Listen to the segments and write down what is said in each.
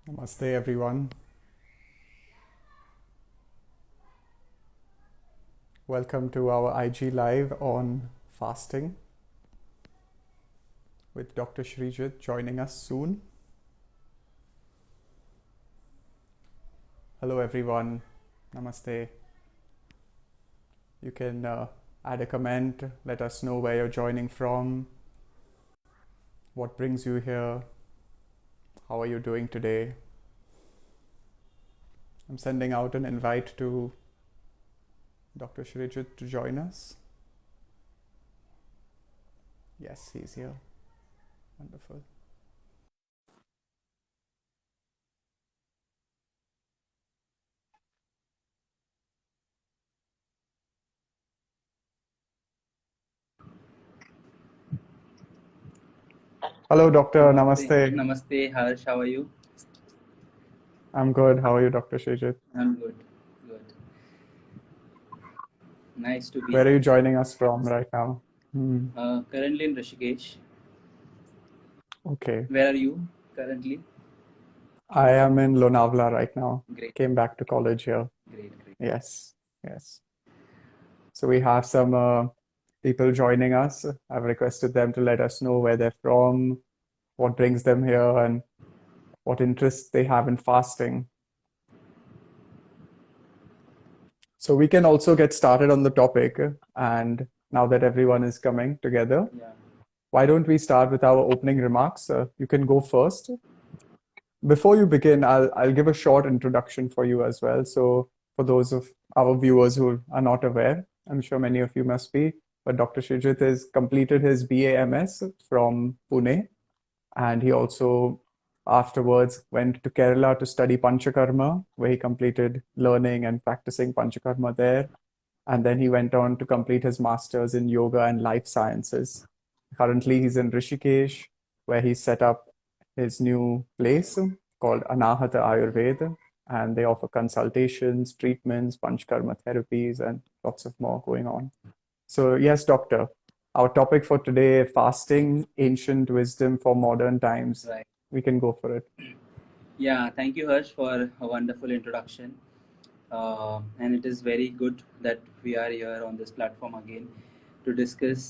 Namaste, everyone. Welcome to our IG Live on fasting with Dr.Shreejit joining us soon. Hello, everyone. Namaste. You can add a comment, let us know where you're joining from, what brings you here, how are you doing today. I'm sending out an invite to Dr. Shreejit to join us. Yes, he's here. Wonderful. Hello, Doctor. Namaste. Namaste. Namaste, Harsh. How are you? I'm good. How are you, Dr. Shreejit? I'm good. Good. Nice to be Where are here. you joining us from right now? Hmm. Currently in Rishikesh. Okay. Where are you currently? I am in Lonavala right now. Great. Came back to college here. Great. Great. Yes. Yes. So we have some people joining us. I've requested them to let us know where they're from, what brings them here, and what interests they have in fasting. So we can also get started on the topic. And now that everyone is coming together, Yeah. why don't we start with our opening remarks? You can go first. Before you begin, I'll give a short introduction for you as well. So for those of our viewers who are not aware, I'm sure many of you must be, but Dr. Shreejit has completed his BAMS from Pune, and he also afterwards went to Kerala to study Panchakarma, where he completed learning and practicing Panchakarma there. And then he went on to complete his master's in yoga and life sciences. Currently, he's in Rishikesh, where he set up his new place called Anahata Ayurveda, and they offer consultations, treatments, panchkarma therapies, and lots of more going on. So, yes, doctor, our topic for today, fasting, ancient wisdom for modern times. Right. We can go for it. Yeah. Thank you, Harsh, for a wonderful introduction. And it is very good that we are here on this platform again to discuss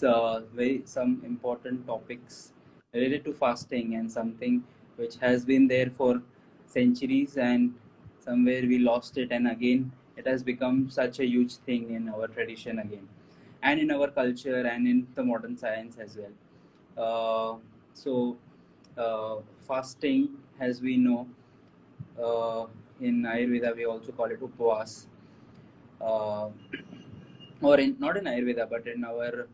some important topics related to fasting and something which has been there for centuries and somewhere we lost it, and again it has become such a huge thing in our tradition again and in our culture and in the modern science as well. So fasting, as we know, uh, in Ayurveda we also call it upvas, uh, or not in Ayurveda but in our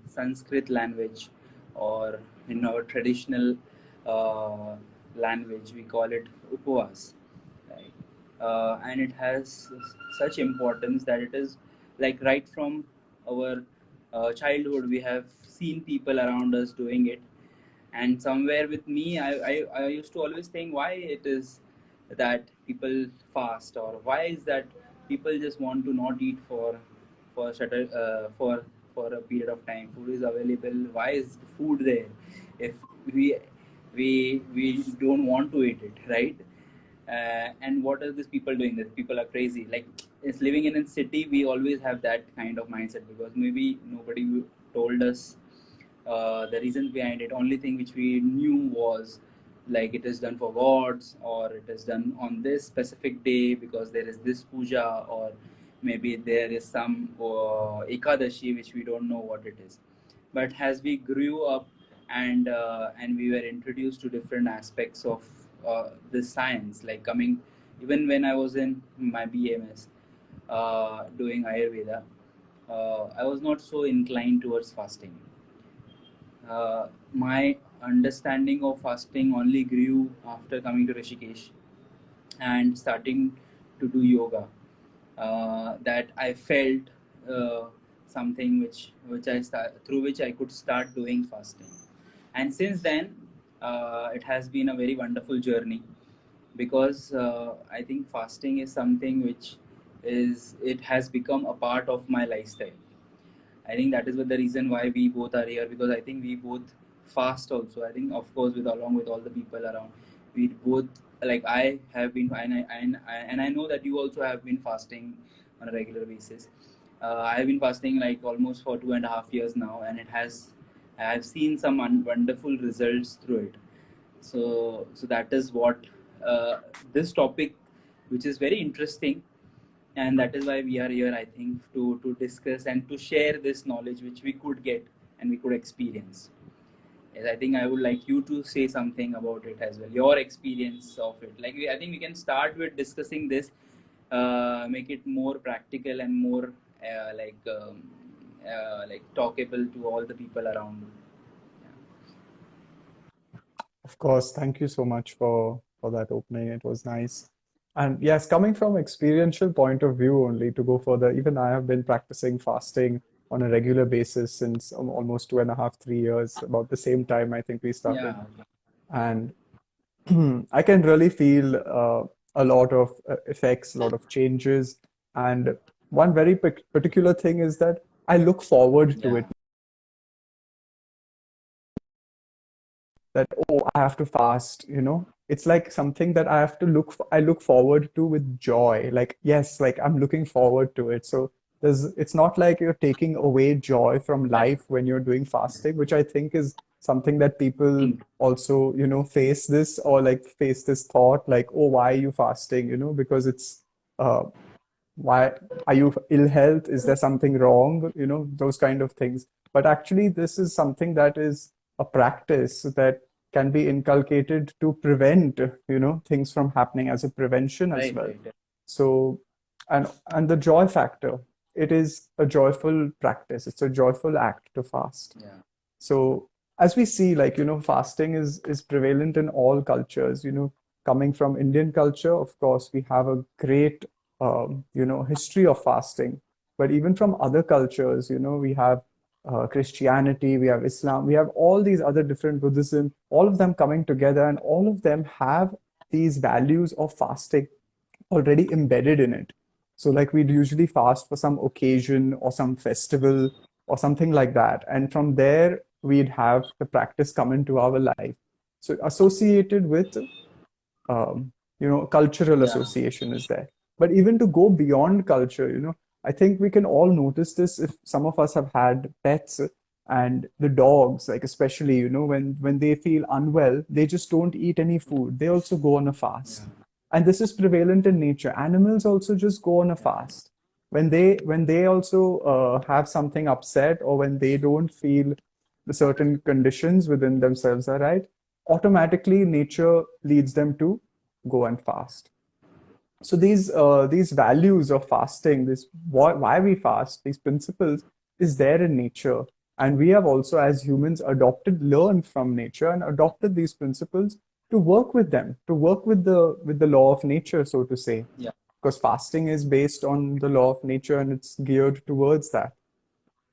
Sanskrit language, or in our traditional uh, language we call it upvas, right? And it has such importance that it is like right from our childhood we have seen people around us doing it. And somewhere with me, I used to always think why it is that people fast, or why is that people just want to not eat for certain for a period of time. Food is available, why is food there if we we don't want to eat it, right? And what are these people doing? That people are crazy. Like, it's living in a city, we always have that kind of mindset because maybe nobody told us the reason behind it. Only thing which we knew was like it is done for gods, or it is done on this specific day because there is this puja, or maybe there is some ekadashi which we don't know what it is. But as we grew up and we were introduced to different aspects of this science, like coming even when I was in my BMS doing Ayurveda, I was not so inclined towards fasting. My understanding of fasting only grew after coming to Rishikesh and starting to do yoga. That I felt something which through which I could start doing fasting, and since then it has been a very wonderful journey because I think fasting is something which is it has become a part of my lifestyle. I think that is what the reason why we both are here, because I think we both fast also. I think, of course, with along with all the people around, we both like I have been, and I know that you also have been fasting on a regular basis. I have been fasting like almost for 2.5 years now, and I have seen some wonderful results through it. So that is what this topic, which is very interesting, and that is why we are here. I think to discuss and to share this knowledge which we could get and we could experience. Yes, I think I would like you to say something about it as well, your experience of it. Like I think we can start with discussing this, make it more practical and more like talkable to all the people around you. Of course, thank you so much for that opening. It was nice. And yes, coming from experiential point of view only to go further, even I have been practicing fasting on a regular basis since almost 2.5, 3 years, about the same time I think we started. Yeah, And I can really feel a lot of effects, a lot of changes. And one very particular thing is that I look forward to yeah, it. That, oh, I have to fast, it's like something that I look forward to with joy. Like, yes, like I'm looking forward to it. So it's not like you're taking away joy from yeah. life when you're doing fasting, which I think is something that people Think, also, face this, or like face this thought like, oh, why are you fasting? Because it's uh why are you ill health? Is there something wrong? Those kind of things. But actually, this is something that is a practice that can be inculcated to prevent, things from happening, as a prevention as right, well. right, right. So, and the joy factor, it is a joyful practice. It's a joyful act to fast. Yeah, So as we see, like, fasting is prevalent in all cultures. Coming from Indian culture, of course, we have a great history of fasting. But even from other cultures, we have Christianity, we have Islam, we have all these other different Buddhism, all of them coming together, and all of them have these values of fasting already embedded in it. So, like, we'd usually fast for some occasion or some festival or something like that. And from there, we'd have the practice come into our life. So, associated with, cultural yeah, association is there. But even to go beyond culture, I think we can all notice this if some of us have had pets, and the dogs, like, especially, when they feel unwell, they just don't eat any food. They also go on a yeah, fast. And this is prevalent in nature. Animals also just go on a yeah, fast. When they also have something upset, or when they don't feel the certain conditions within themselves are right, automatically nature leads them to go and fast. So these values of fasting, this why we fast, these principles is there in nature, and we have also, as humans, learned from nature and adopted these principles to work with them, to work with the law of nature, so to say, yeah. because fasting is based on the law of nature and it's geared towards that.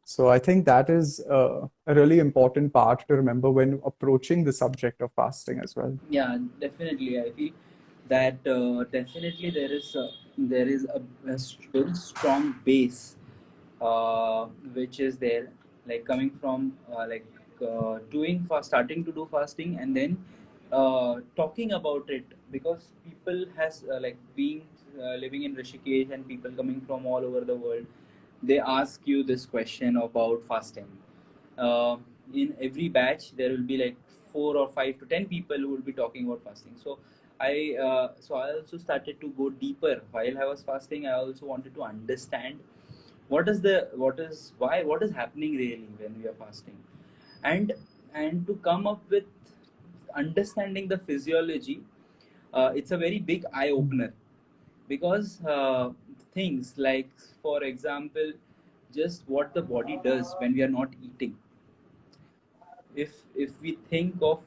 So I think that is a really important part to remember when approaching the subject of fasting as well. Yeah, definitely. I feel that definitely there is a very strong base which is there, like coming from doing fast, starting to do fasting, and then talking about it, because people has like being living in Rishikesh and people coming from all over the world, they ask you this question about fasting. uh, in every batch there will be like 4 or 5 to 10 people who will be talking about fasting. So I also started to go deeper while I was fasting. I also wanted to understand what is happening really when we are fasting, and to come up with understanding the physiology. It's a very big eye opener, because things like, for example, just what the body does when we are not eating. If we think of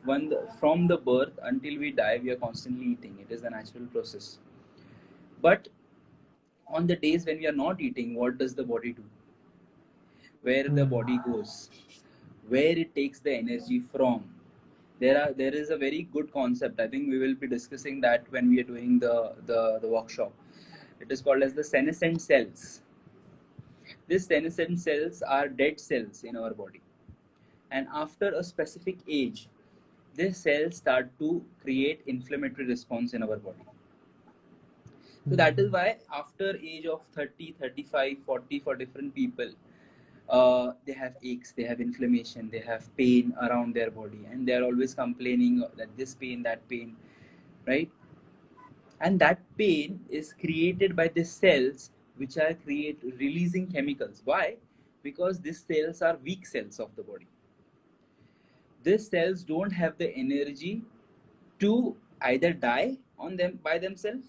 from the birth until we die, we are constantly eating. It is a natural process. But on the days when we are not eating, what does the body do? Where the Mm. body goes, where it takes the energy from. There is a very good concept. I think we will be discussing that when we are doing the workshop. It is called as the senescent cells. These senescent cells are dead cells in our body, and after a specific age, these cells start to create inflammatory response in our body. So that is why after age of 30, 35, 40 for different people, they have aches, they have inflammation, they have pain around their body, and they are always complaining that this pain, that pain, right? And that pain is created by the cells which are releasing chemicals. Why? Because these cells are weak cells of the body. These cells don't have the energy to either die on them by themselves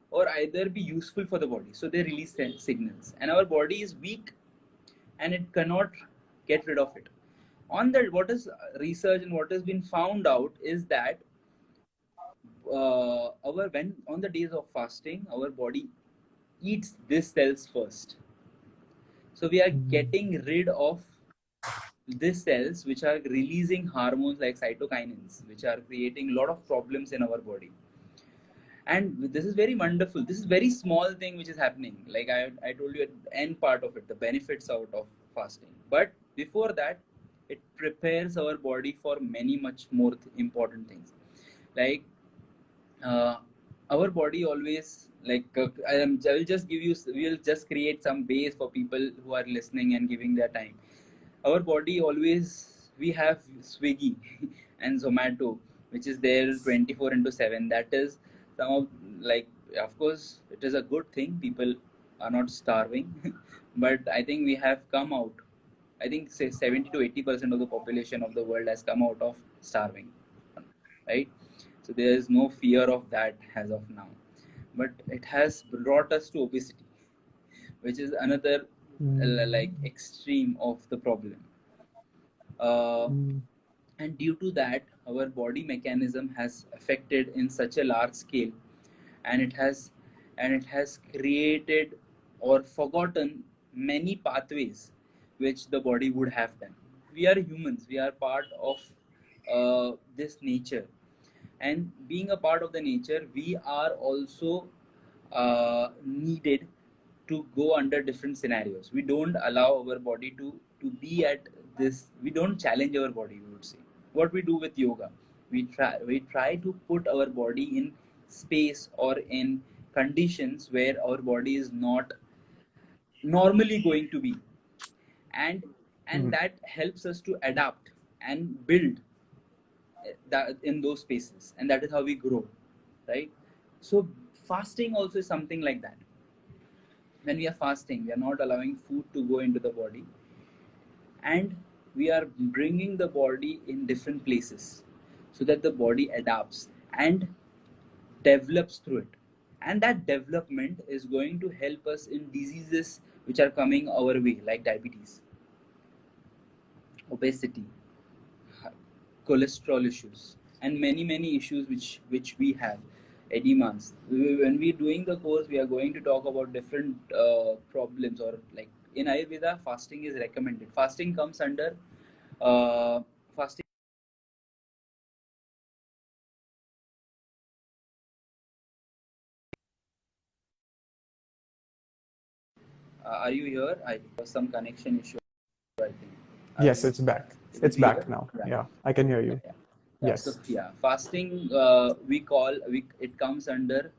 or either be useful for the body, so they release signals, and our body is weak and it cannot get rid of it. On that, what is research and what has been found out is that our when on the days of fasting, our body eats these cells first. So we are getting rid of these cells which are releasing hormones like cytokinins, which are creating a lot of problems in our body. And this is very wonderful. This is very small thing which is happening. Like I told you at the end part of it, the benefits out of fasting. But before that, it prepares our body for many much more important things. Like our body always I will just give you. We will just create some base for people who are listening and giving their time. Our body always, we have Swiggy and Zomato, which is there 24/7. That is some of, like, of course it is a good thing, people are not starving. But I think we have come out, I think say 70 to 80% of the population of the world has come out of starving, right? So there is no fear of that as of now, but it has brought us to obesity, which is another like extreme of the problem. And due to that, our body mechanism has affected in such a large scale, and it has created or forgotten many pathways which the body would have done. We are humans, we are part of this nature, and being a part of the nature, we are also needed to go under different scenarios. We don't allow our body to be at this. We don't challenge our body, we would say. What we do with yoga, we try to put our body in space or in conditions where our body is not normally going to be, and that helps us to adapt and build that in those spaces, and that is how we grow, right? So fasting also is something like that. When we are fasting, we are not allowing food to go into the body, and we are bringing the body in different places so that the body adapts and develops through it. And that development is going to help us in diseases which are coming our way, like diabetes, obesity, cholesterol issues, and many issues which we have, edemas. When we're doing the course, we are going to talk about different problems, or like in Ayurveda, fasting is recommended. Fasting comes under fasting. Are you here? I have some connection issue, I think. Yes, it's back. Is it It's clear? back now. Yeah. Yeah, I can hear Yeah, you. yeah. Yeah. So Yes. yeah, fasting it comes under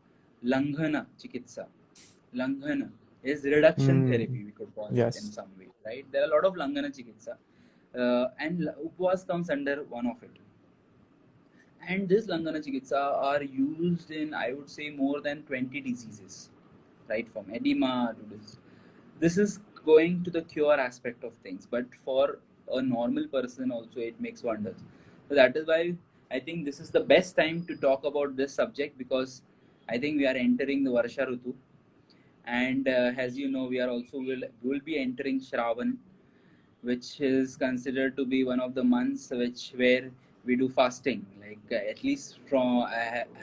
Langhana Chikitsa. Langhana is reduction therapy, we could call it in Yes. some way, right? There are a lot of Langhana Chikitsa, and Upwas comes under one of it. And this Langhana Chikitsa are used in, I would say, more than 20 diseases, right? From edema to this. This is going to the cure aspect of things, but for a normal person also, it makes wonders. So that is why I think this is the best time to talk about this subject, because I think we are entering the Varsha Rutu, and as you know, we are also will be entering Shravan, which is considered to be one of the months where we do fasting. Like at least from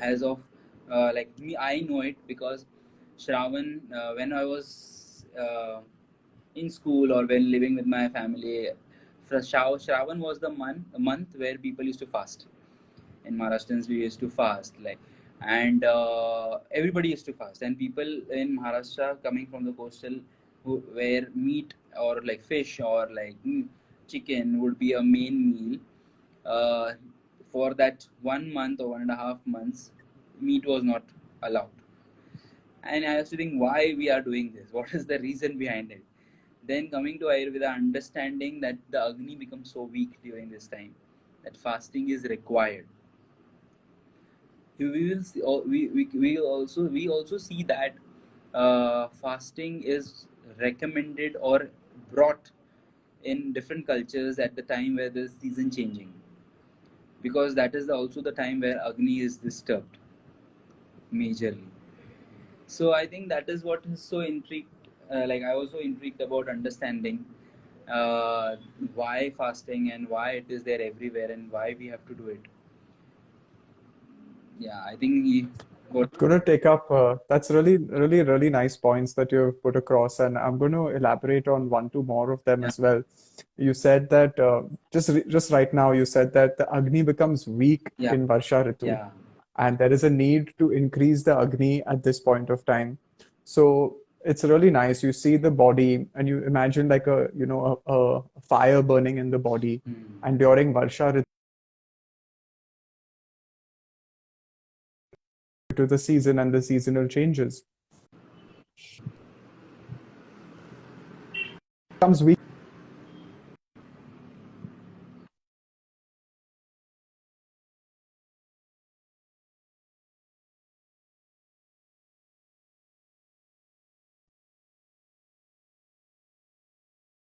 as of like me, I know it because Shravan, when I was in school or when living with my family, Shravan was the month where people used to fast. In Maharashtrians, we used to fast, like, and everybody used to fast. And people in Maharashtra coming from the coastal, where meat or like fish or like chicken would be a main meal. for that 1 month or 1.5 months, meat was not allowed. And I used to think why we are doing this. What is the reason behind it? Then coming to Ayurveda, understanding that the Agni becomes so weak during this time that fasting is required. We will see, we also see that fasting is recommended or brought in different cultures at the time where there's season changing, because that is also the time where Agni is disturbed majorly. So I think that is what is so intrigued. Like I was so intrigued about understanding uh, why fasting and why it is there everywhere and why we have to do it. Yeah, I think he got. Going to take up that's really nice points that you've put across, and I'm going to elaborate on one, two more of them Yeah, as well. You said that just right now, you said that the Agni becomes weak yeah, in Varsha Ritu, yeah, and there is a need to increase the Agni at this point of time. So it's really nice. You see the body, and you imagine like a fire burning in the body, hmm, and during Varsha Ritu, to the season and the seasonal changes, becomes weak.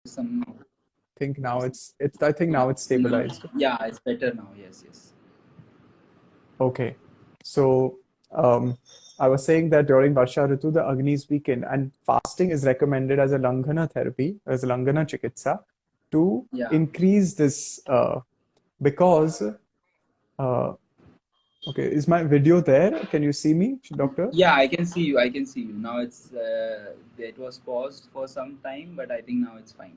some Think now it's I think now it's no, stabilized. yeah, it's better now. Yes, yes. Okay. So I was saying that during Varsha Ritu, the Agni is weakened, and fasting is recommended as a Langhana therapy, as a Langhana chikitsa, to Yeah, increase this because okay, is my video there? Can you see me, doctor? yeah, I can see you. I can see you now. It was paused for some time, but I think now it's fine.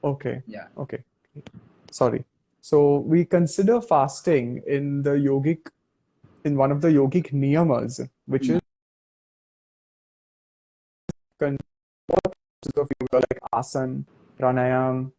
Okay. Yeah, Okay. Sorry. So we consider fasting in the yogic in one of the yogic niyamas, which yeah, is of yoga like asana, pranayam,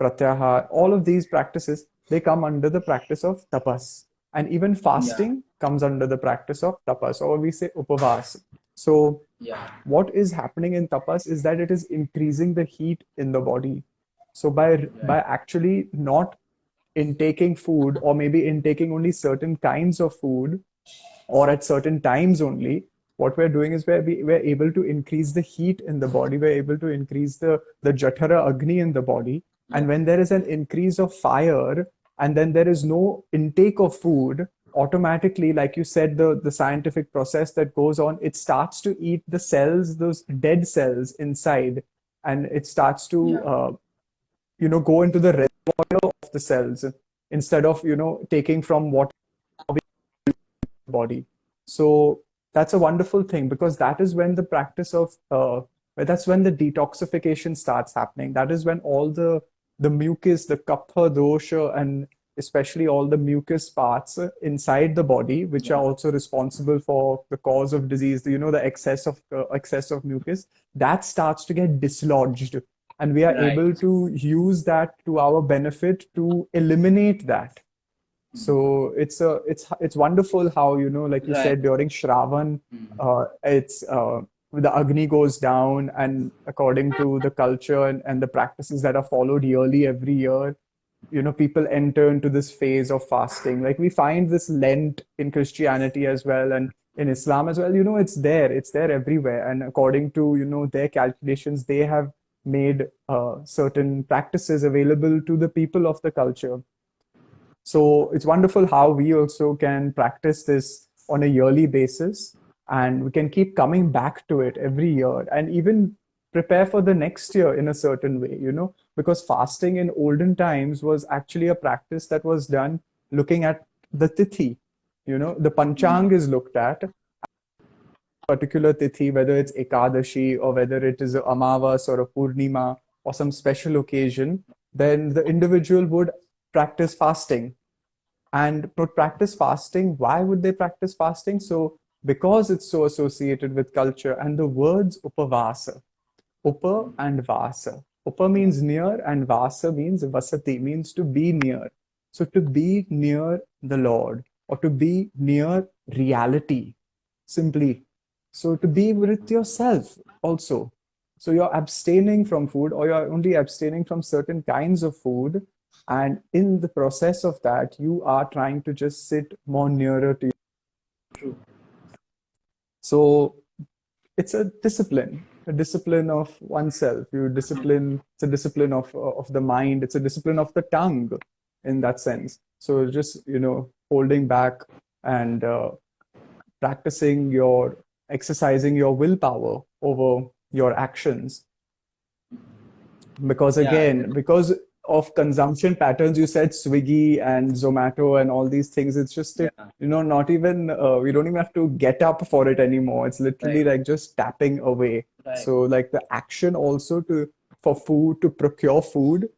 pratyahar, all of these practices, they come under the practice of tapas. And even yeah, fasting comes under the practice of tapas, or we say upavas. So, yeah, what is happening in tapas is that it is increasing the heat in the body. So, by right. actually not intaking food, or maybe intaking only certain kinds of food, or at certain times only, what we're doing is we're able to increase the heat in the body, we're able to increase the Jatara Agni in the body. Yeah, And when there is an increase of fire, and then there is no intake of food, automatically, like you said, the scientific process that goes on, it starts to eat the cells, those dead cells inside, and it starts to yeah, go into the reservoir of the cells, instead of taking from what body. So that's a wonderful thing, because that is when the practice of that's when the detoxification starts happening. That is when all the mucus, the kapha dosha, and especially all the mucus parts inside the body, which are yeah, also responsible for the cause of disease, the excess of mucus, that starts to get dislodged, and we are able right. to use that to our benefit to eliminate that. Hmm. So it's wonderful how, like you Right. said, during Shravan, Hmm. it's the Agni goes down, and according to the culture and the practices that are followed yearly every year, people enter into this phase of fasting. Like we find this Lent in Christianity as well, and in Islam as well. It's there everywhere. And according to their calculations, they have made certain practices available to the people of the culture. So it's wonderful how we also can practice this on a yearly basis, and we can keep coming back to it every year, and even prepare for the next year in a certain way, because fasting in olden times was actually a practice that was done looking at the tithi. The Hmm. panchang is looked at, particular tithi, whether it's Ekadashi or whether it is a Amavas or a Purnima or some special occasion, then the individual would practice fasting and practice fasting. Why would they practice fasting? So, because it's so associated with culture, and the words upavasa, upa and vasa. Upa means near, and vasa means vasati, means to be near. So to be near the Lord, or to be near reality, simply. So to be with yourself also. So you're abstaining from food, or you're only abstaining from certain kinds of food. And in the process of that, you are trying to just sit more nearer to you. True. So it's a discipline of oneself. You discipline. It's a discipline of the mind. It's a discipline of the tongue, in that sense. So just holding back and practicing your exercising your willpower over your actions, because Yeah, again, because of consumption patterns, you said Swiggy and Zomato and all these things, it's just yeah, not even we don't even have to get up for it anymore. It's literally right, like just tapping away. right. So like the action also to for food, to procure food,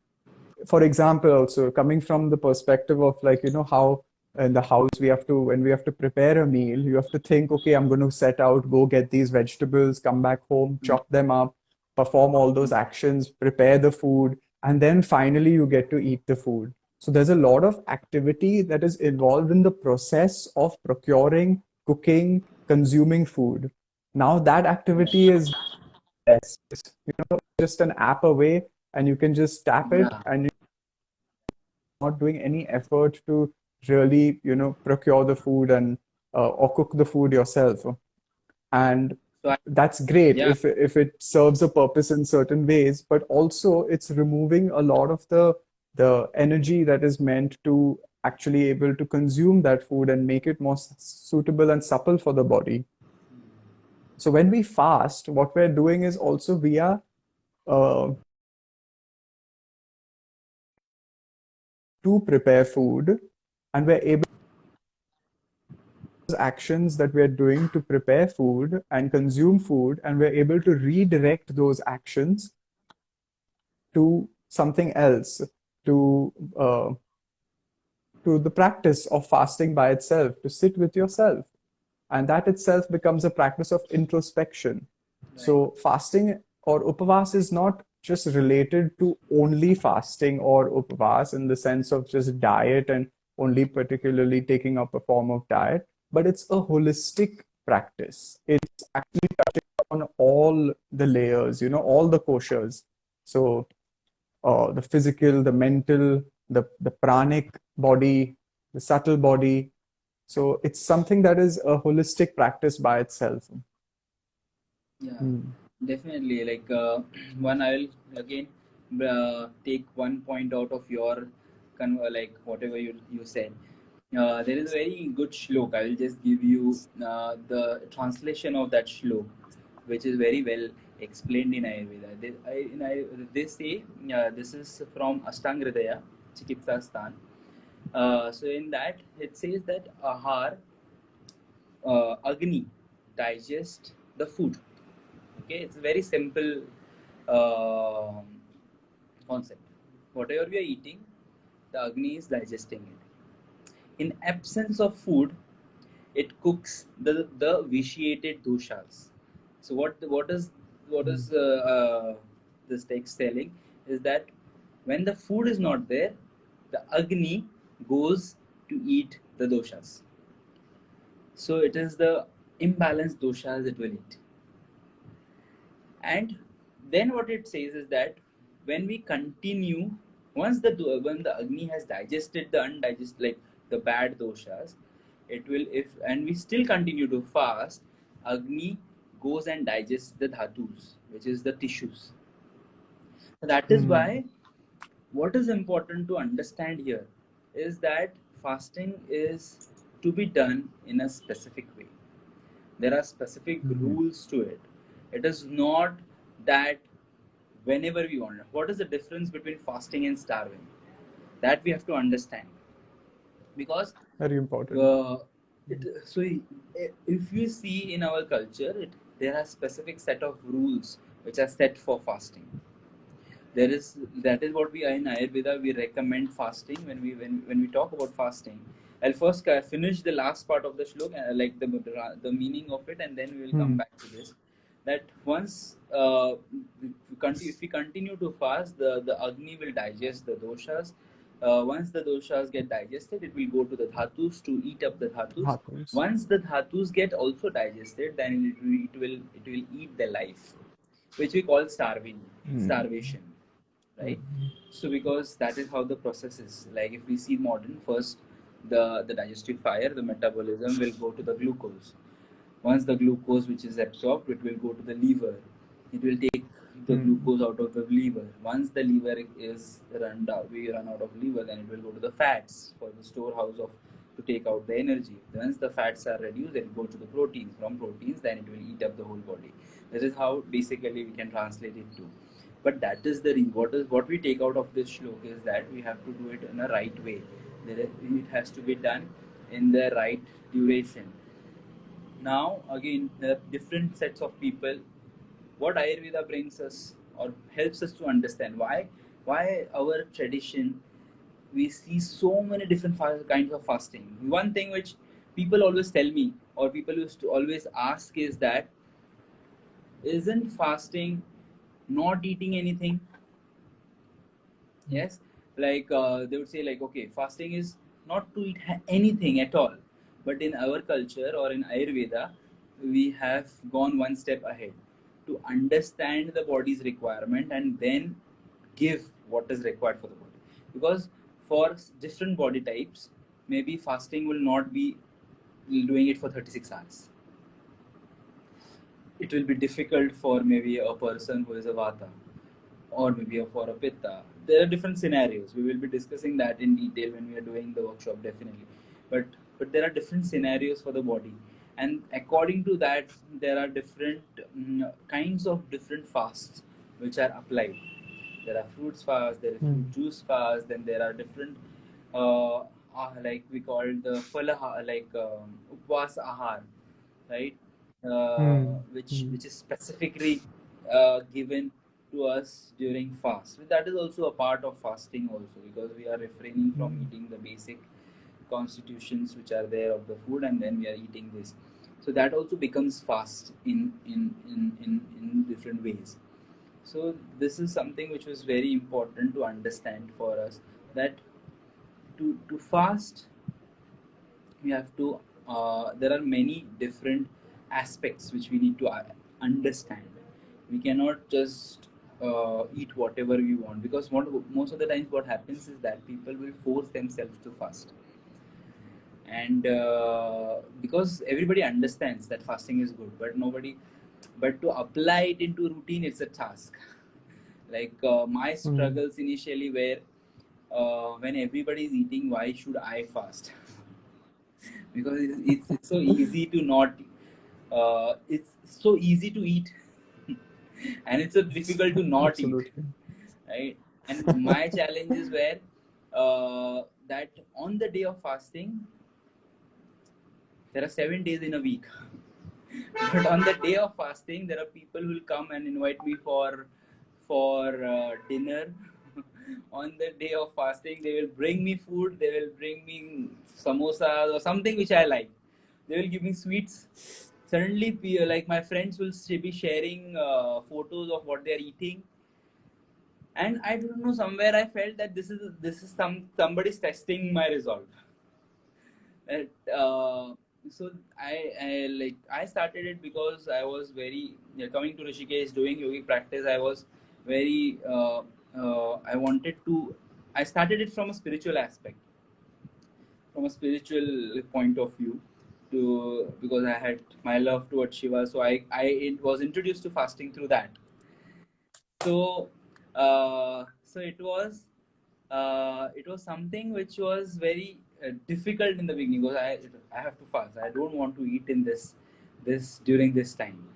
for example, also coming from the perspective of like how in the house we have to, when we have to prepare a meal, you have to think, okay, I'm going to set out, go get these vegetables, come back home, Mm, chop them up, perform all those actions, prepare the food, and then finally you get to eat the food. So there's a lot of activity that is involved in the process of procuring, cooking, consuming food. Now that activity is less. It's, just an app away, and you can just tap it, yeah. and not doing any effort to really, procure the food and or cook the food yourself. And So I, that's great yeah, if it serves a purpose in certain ways, but also it's removing a lot of the energy that is meant to actually able to consume that food and make it more suitable and supple for the body. So when we fast, what we're doing is also we are uh, to prepare food, and we're able actions that we are doing to prepare food and consume food, and we're able to redirect those actions to something else, to uh, to the practice of fasting by itself, to sit with yourself, and that itself becomes a practice of introspection. right. So fasting or upavas is not just related to only fasting or upavas in the sense of just diet and only particularly taking up a form of diet, but it's a holistic practice. It's actually touching on all the layers, all the koshas. So the physical, the mental, the pranic body, the subtle body. So it's something that is a holistic practice by itself. Yeah, Hmm. definitely. Like one, I'll again take one point out of your like whatever you said. There is a very good shlok. I will just give you the translation of that shlok, which is very well explained in Ayurveda. They say this is from Ashtangridaya, Chikitsa Sthan. So in that it says that Ahar, Agni, digest the food. Okay, it's a very simple um concept. Whatever we are eating, the Agni is digesting it. In absence of food, it cooks the vitiated doshas. So what is this text telling is that when the food is not there, the Agni goes to eat the doshas. So it is the imbalanced doshas it will eat. And then what it says is that when we continue, once when the Agni has digested the undigested, like the bad doshas, it will, if and we still continue to fast, Agni goes and digests the dhatus, which is the tissues. That is Hmm. why what is important to understand here is that fasting is to be done in a specific way. There are specific Hmm. rules to it. It is not that whenever we want. What is the difference between fasting and starving? That we have to understand, because Very important. uh, so if you see in our culture, there are specific set of rules which are set for fasting. There is That is what we are in Ayurveda. We recommend fasting when we talk about fasting. I'll first finish the last part of the shlok, like the meaning of it, and then we will come Hmm. back to this. that once if we continue to fast, the Agni will digest the doshas. Once the doshas get digested, it will go to the dhatus to eat up the dhatus. Happens. Once the dhatus get also digested, then it will eat the life, which we call starvation, right? So because that is how the process is. Like if we see modern, first the digestive fire, the metabolism will go to the glucose. Once the glucose which is absorbed, it will go to the liver. It will take the glucose out of the liver. Once the liver is run out, we run out of liver, then it will go to the fats for the storehouse of to take out the energy. Once the fats are reduced, it will go to the proteins. From proteins, then it will eat up the whole body. This is how basically we can translate it to. But that is the what we take out of this shlok is that we have to do it in a right way. It has to be done in the right duration. Now again, there are different sets of people. What Ayurveda brings us or helps us to understand why our tradition we see so many different kinds of fasting. One thing which people always tell me or people used to always ask is that isn't fasting not eating anything? Yes, like they would say like, okay, fasting is not to eat anything at all, but in our culture or in Ayurveda we have gone one step ahead to understand the body's requirement and then give what is required for the body, because for different body types maybe fasting will not be doing it for 36 hours. It will be difficult for maybe a person who is a vata or maybe for a pitta. There are different scenarios. We will be discussing that in detail when we are doing the workshop, definitely. But there are different scenarios for the body, and according to that, there are different kinds of different fasts which are applied. There are fruits fast, there is fruit juice fast, then there are different like we call the phalaha, like upvas ahar, right? Which is specifically given to us during fast. That is also a part of fasting also, because we are refraining from eating the basic constitutions which are there of the food, and then we are eating this. So that also becomes fast in different ways. So this is something which was very important to understand for us, that to fast we have to there are many different aspects which we need to understand. We cannot just eat whatever we want, because most of the times what happens is that people will force themselves to fast, and because everybody understands that fasting is good, but to apply it into routine, it's a task. Like my struggles initially were when everybody is eating, why should I fast? Because it's so easy to not it's so easy to eat and it's so difficult to not eat, Absolutely. right? And my challenges were that on the day of fasting there are 7 days in a week. But on the day of fasting there are people who will come and invite me for dinner. On the day of fasting they will bring me food, they will bring me samosas or something which I like, they will give me sweets. Suddenly like my friends will be sharing photos of what they are eating, and I don't know, somewhere I felt that this is somebody's testing my resolve. That, so I started it because I was very, coming to Rishikesh doing yogic practice. I was very I wanted to. I started it from a spiritual aspect, from a spiritual point of view, to because I had my love towards Shiva. So I was introduced to fasting through that. So so it was something which was very difficult in the beginning, because I have to fast. I don't want to eat in this during this time.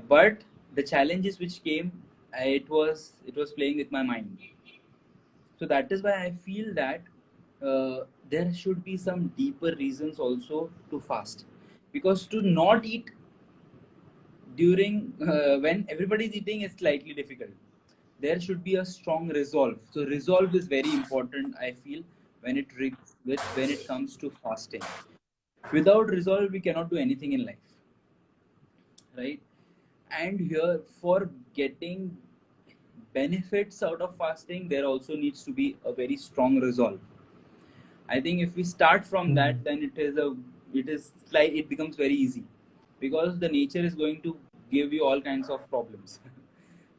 But the challenges which came, it was playing with my mind. So that is why I feel that there should be some deeper reasons also to fast, because to not eat during when everybody is eating is slightly difficult. There should be a strong resolve. So resolve is very important, I feel, when when it comes to fasting. Without resolve we cannot do anything in life, right? And here, for getting benefits out of fasting, there also needs to be a very strong resolve. I think if we start from that, then it becomes very easy, because the nature is going to give you all kinds of problems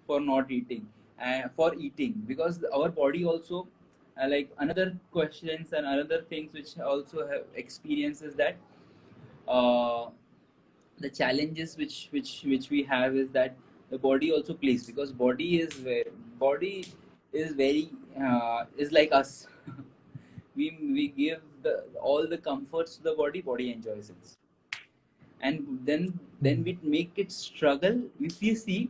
for not eating, for eating, because our body also, like another questions and another things which also have experiences that, uh, the challenges which we have is that the body also plays, because body is very, is like us. We give all the comforts to the body enjoys it, and then we make it struggle. If you see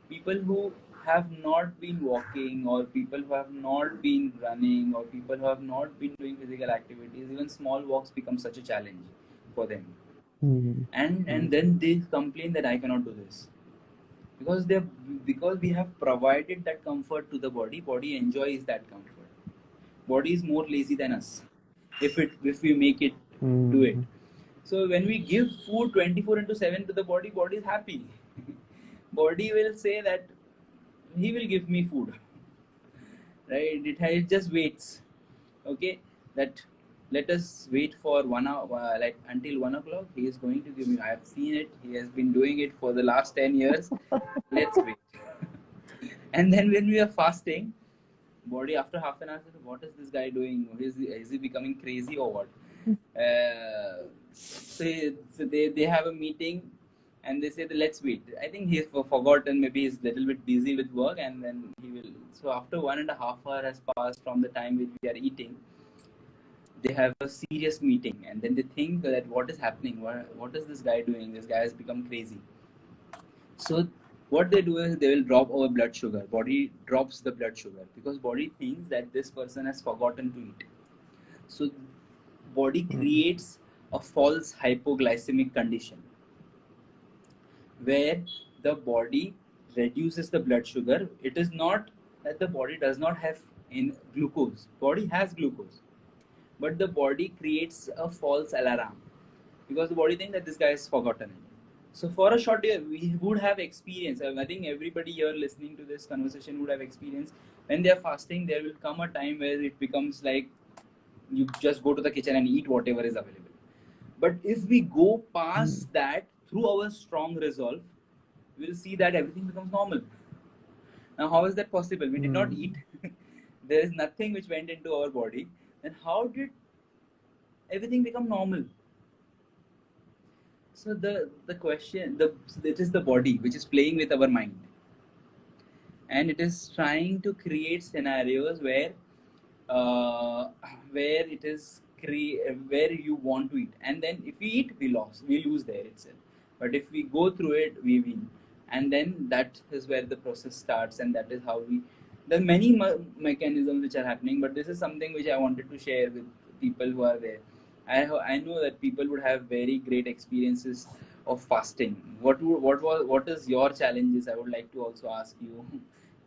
people who have not been walking, or people who have not been running, or people who have not been doing physical activities, even small walks become such a challenge for them. Mm. And then they complain that I cannot do this, because they because we have provided that comfort to the body enjoys that comfort. Body is more lazy than us, if we make it do it. Mm. So when we give food 24 into 7 to the body is happy. Body will say that he will give me food, right? It just waits. Okay, that let us wait for 1 hour, like until 1 o'clock. He is going to give me. I have seen it. He has been doing it for the last 10 years. Let's wait. And then when we are fasting, body after half an hour says, what is this guy doing? Is he becoming crazy or what? So they have a meeting, and they say that let's wait. I think he's forgotten, maybe he's a little bit busy with work, and then he will. So after 1.5 hours has passed from the time which we are eating, they have a serious meeting, and then they think that what is happening? What is this guy doing? This guy has become crazy. So what they do is they will drop our blood sugar. Body drops the blood sugar, because body thinks that this person has forgotten to eat. So body Mm. creates a false hypoglycemic condition, where the body reduces the blood sugar. It is not that the body does not have in glucose. Body has glucose, but the body creates a false alarm, because the body thinks that this guy has forgotten it. So for a short year, we would have experience. I think everybody here listening to this conversation would have experience, when they are fasting, there will come a time where it becomes like you just go to the kitchen and eat whatever is available. But if we go Mm. past that through our strong resolve, we'll see that everything becomes normal. Now, how is that possible? We did not eat. Mm. There is nothing which went into our body. Then how did everything become normal? So the question, it is the body which is playing with our mind, and it is trying to create scenarios uh, where it is where you want to eat, and then if we eat, we lose there itself. But if we go through it, we win, and then that is where the process starts, and that is how we. There are many mechanisms which are happening, but this is something which I wanted to share with people who are there. I know that people would have very great experiences of fasting. What is your challenges? I would like to also ask you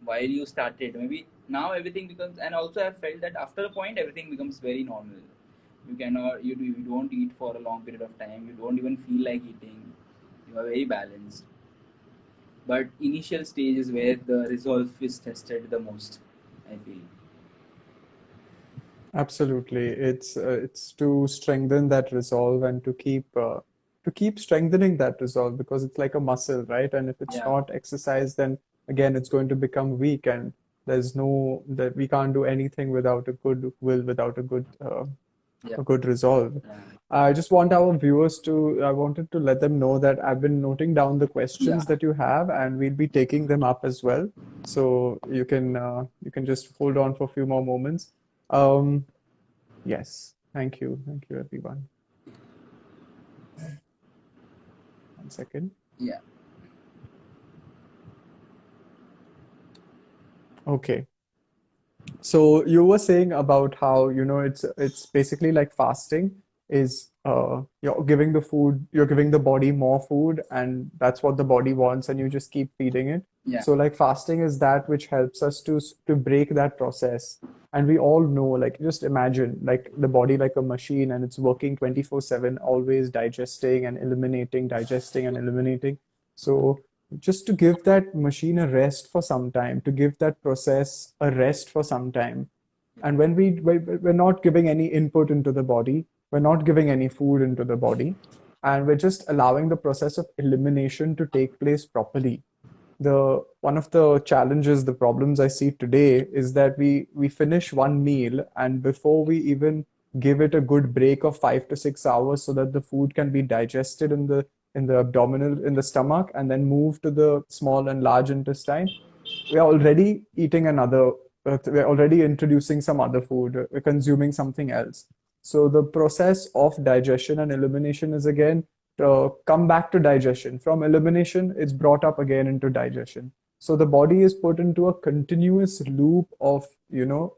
while you started. Maybe now everything becomes, and also I felt that after a point everything becomes very normal. You don't eat for a long period of time. You don't even feel like eating. You are very balanced. But initial stage is where the resolve is tested the most, I feel. Absolutely. It's to strengthen that resolve and to keep strengthening that resolve, because it's like a muscle, right? And if it's Yeah, not exercised, then again it's going to become weak, and there's no that we can't do anything without a good will, without yeah, a good resolve. yeah, I just want our viewers to, I wanted to let them know that I've been noting down the yeah. questions that you have, and we'll be taking them up as well. So you can just hold on for a few more moments. Um, yes, thank you, everyone. 1 second. Yeah. Okay. So you were saying about how, it's basically like fasting is you're giving the body more food, and that's what the body wants, and you just keep feeding it. Yeah, So like fasting is that which helps us to break that process. And we all know, like just imagine like the body like a machine, and it's working 24/7, always digesting and eliminating, digesting and eliminating. So just to give that machine a rest for some time, to give that process a rest for some time. And when we're not giving any input into the body, we're not giving any food into the body, and we're just allowing the process of elimination to take place properly. The one of the challenges, the problems I see today is that we finish one meal, and before we even give it a good break of 5 to 6 hours so that the food can be digested in the abdominal, in the stomach, and then move to the small and large intestine, we are already eating another, we're already introducing some other food, we're consuming something else. So the process of digestion and elimination is again come back to digestion. From elimination, it's brought up again into digestion. So the body is put into a continuous loop of,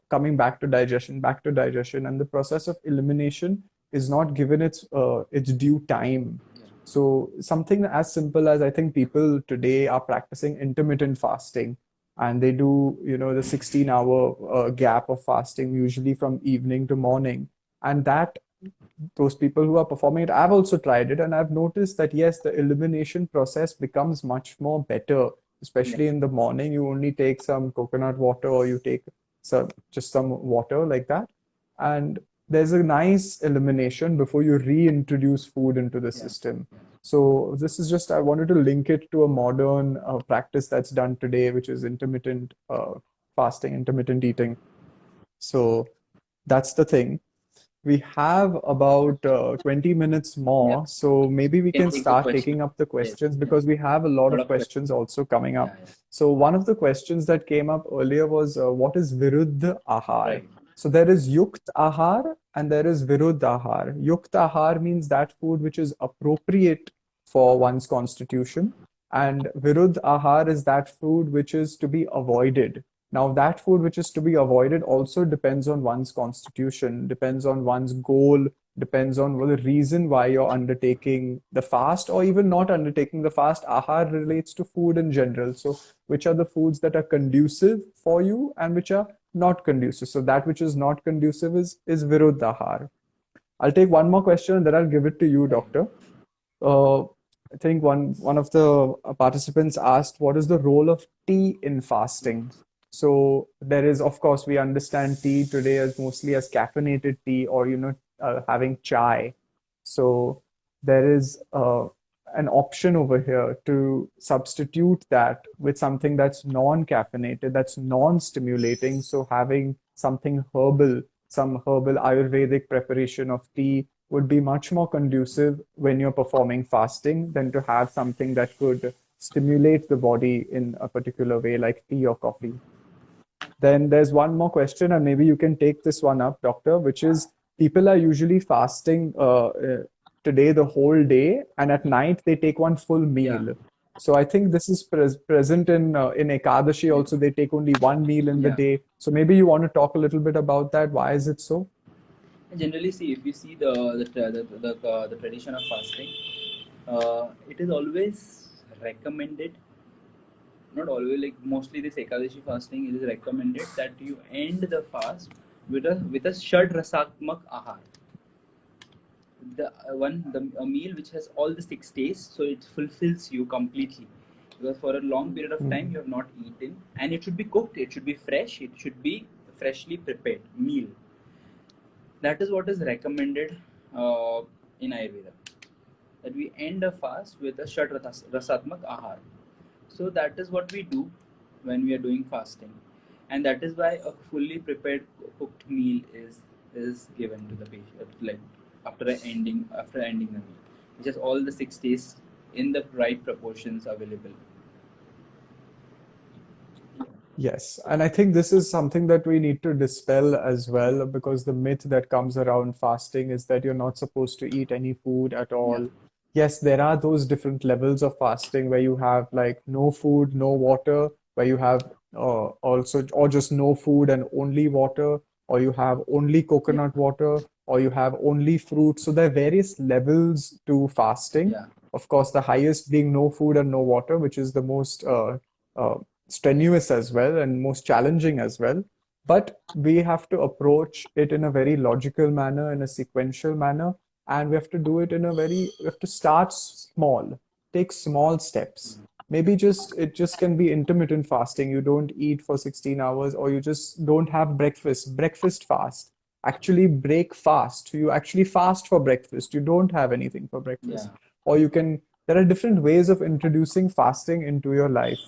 coming back to digestion, and the process of elimination is not given its due time. So something as simple as, I think people today are practicing intermittent fasting, and they do, the 16-hour gap of fasting, usually from evening to morning. And that those people who are performing it, I've also tried it, and I've noticed that yes, the elimination process becomes much more better, Yeah. especially in the morning. You only take some coconut water, or you take some water like that, and there's a nice elimination before you reintroduce food into the Yeah. system. So this is just, I wanted to link it to a modern practice that's done today, which is intermittent fasting, intermittent eating. So that's the thing. We have about 20 minutes Yeah. more, so maybe we Can can take the start question. taking up the Yes. questions, Yes. because we have a lot Lot of of questions. questions also coming Yeah. up. Yeah. So one of the questions that came up earlier was, what is Viruddha Ahar? Right. So there is Yukt Ahar and there is Viruddha Ahar. Yukt Ahar means that food which is appropriate for one's constitution, and Viruddha Ahar is that food which is to be avoided. Now, that food which is to be avoided also depends on one's constitution, depends on one's goal, depends on the reason why you're undertaking the fast or even not undertaking the fast. Ahar relates to food in general. So, which are the foods that are conducive for you and which are not conducive? So, that which is not conducive is Viruddhahar. I'll take one more question and then I'll give it to you, Right. doctor. Uh, I think one of the participants asked, what is the role of tea in fasting? So there is, of course, we understand tea today as mostly as caffeinated tea, or having chai. So there is an option over here to substitute that with something that's non-caffeinated, that's non-stimulating. So having something herbal, some herbal Ayurvedic preparation of tea would be much more conducive when you're performing fasting than to have something that could stimulate the body in a particular way, like tea or coffee. Then there's one more question, and maybe you can take this one up, doctor, which is, people are usually fasting today the whole day, and at night they take one full Yeah. meal. So I think this is present in Ekadashi also. They take only one meal in the Yeah. day. So maybe you want to talk a little bit about that. Why is it so? Generally, see, if you see the tradition of fasting, it is always recommended. Not always, like mostly this Ekadashi fasting, it is recommended that you end the fast with a Shad Rasatmak Ahar. The a meal which has all the 6 days, so it fulfills you completely. Because for a long period of time Hmm. you have not eaten, and it should be cooked, it should be fresh, it should be freshly prepared meal. That is what is recommended in Ayurveda. That we end a fast with a Shad Rasatmak Ahar. So that is what we do when we are doing fasting, and that is why a fully prepared cooked meal is given to the patient, like after ending the meal, which has all the 6 days in the right proportions available. Yes, and I think this is something that we need to dispel as well, because the myth that comes around fasting is that you're not supposed to eat any food at Yeah, all. Yes, there are those different levels of fasting where you have like no food, no water, where you have also, or just no food and only water, or you have only yeah, coconut water, or you have only fruit. So there are various levels to fasting. yeah, Of course, the highest being no food and no water, which is the most uh, strenuous as well and most challenging as well. But we have to approach it in a very logical manner, in a sequential manner, and we have to do it in a very, we have to start small, take small steps. maybe just it just can be intermittent fasting. You don't eat for 16 hours, or you just don't have breakfast fast. Actually break fast. You actually fast for breakfast. You don't have anything for Yeah. breakfast. Or you can, there are different ways of introducing fasting into your life.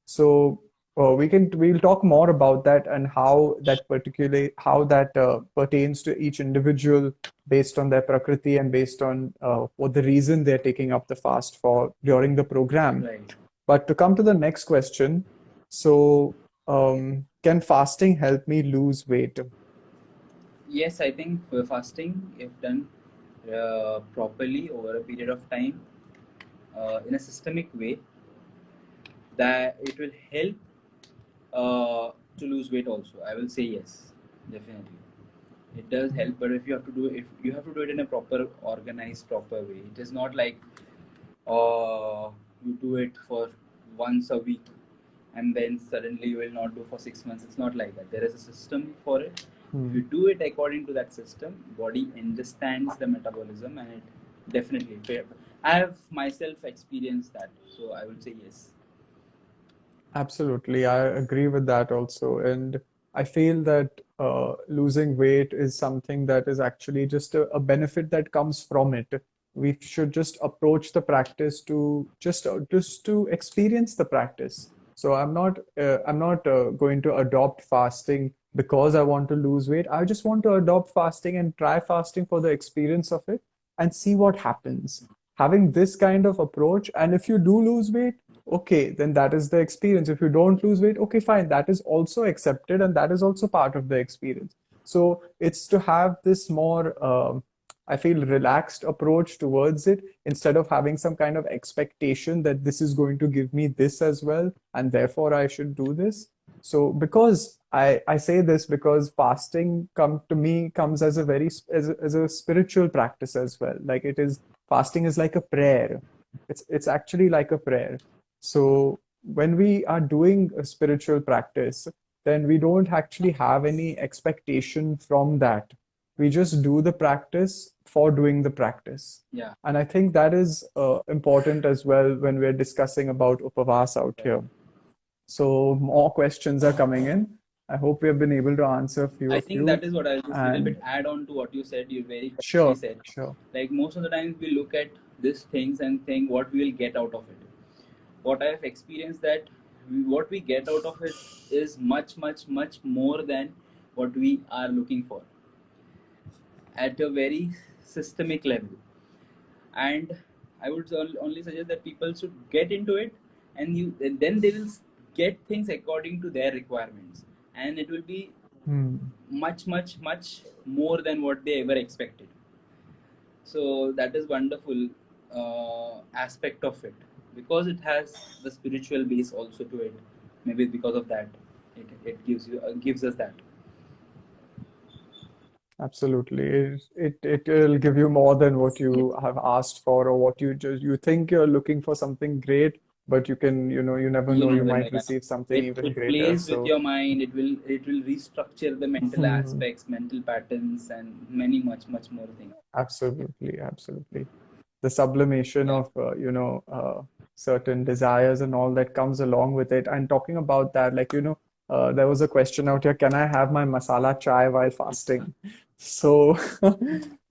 So we'll talk more about that, and how that particularly how that pertains to each individual based on their prakriti, and based on what the reason they're taking up the fast for during the program. Right. But to come to the next question, so can fasting help me lose weight? Yes, I think fasting, if done properly over a period of time, in a systemic way, that it will help to lose weight also. I will say yes, definitely. It does help, but if you have to do it in a proper, organized, proper way. It is not like you do it for once a week and then suddenly you will not do for 6 months. It's not like that. There is a system for it. If you Hmm. do it according to that system, body understands the metabolism, and it definitely. I have myself experienced that, so I would say yes. Absolutely, I agree with that also. And I feel that losing weight is something that is actually just a benefit that comes from it. We should just approach the practice to just to experience the practice. So I'm not going to adopt fasting because I want to lose weight. I just want to adopt fasting and try fasting for the experience of it and see what happens. Having this kind of approach, and if you do lose weight, okay, then that is the experience. If you don't lose weight, okay, fine, that is also accepted, and that is also part of the experience. So it's to have this more I feel relaxed approach towards it, instead of having some kind of expectation that this is going to give me this as well, and therefore I should do this. So because I say this because fasting come to me comes as a very as a spiritual practice as well. Like it is, fasting is like a prayer. It's actually like a prayer. So when we are doing a spiritual practice, then we don't actually have any expectation from that. We just do the practice for doing the practice. Yeah. And I think that is important as well when we're discussing about upavas out Right. here. So more questions are coming in. I hope we have been able to answer a few I of think that you. is what I'll just little bit And add on to what you said. You very correctly sure, said. sure. Like most of the times we look at these things and think what we will get out of it. What I have experienced that what we get out of it is much, much, much more than what we are looking for at a very systemic level. And I would only suggest that people should get into it, and then they will get things according to their requirements, and it will be Hmm. much, much, much more than what they ever expected. So that is wonderful aspect of it, because it has the spiritual base also to it. Maybe because of that, it gives us that. Absolutely. It will give you more than what Yes. you have asked for, or what you think you're looking for something great, but you can, you never You know, you never know. might Yeah. receive something even It greater. plays with So, your mind. It will restructure the mental hmm, aspects, mental patterns, and many much more things. absolutely, absolutely. The sublimation Yeah. of, certain desires and all that comes along with it. And talking about that, like, there was a question out here, can I have my masala chai while fasting? So,